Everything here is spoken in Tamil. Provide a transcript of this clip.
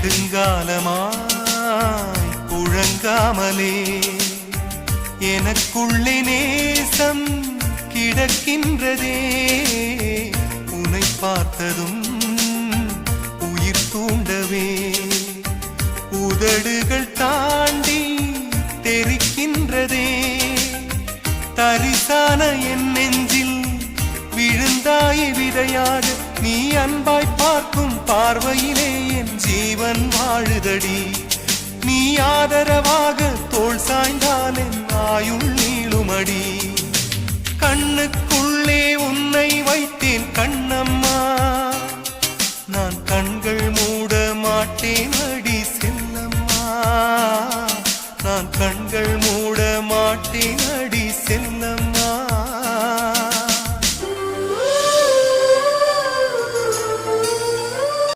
நெடுங்காலமாய் புழங்காமலே எனக்குள்ளே நேசம் கிடக்கின்றதே. உன்னை பார்த்ததும் உயிர் தூண்டவே உதடுகள் தாண்டி தெரிக்கின்றதே. தரிசான என் நெஞ்சில் விழுந்தாய் விதையாக, நீ அன்பாய் பார்க்கும் பார்வையிலே என் ஜீவன் வாழுதடி. நீ ஆதரவாக தோள் சாய்ந்தால் என் ஆயுள் நீளுமடி. கண்ணுக்குள்ளே உன்னை வைத்தேன் கண்ணம்மா, நான் கண்கள் மூட மாட்டேன்.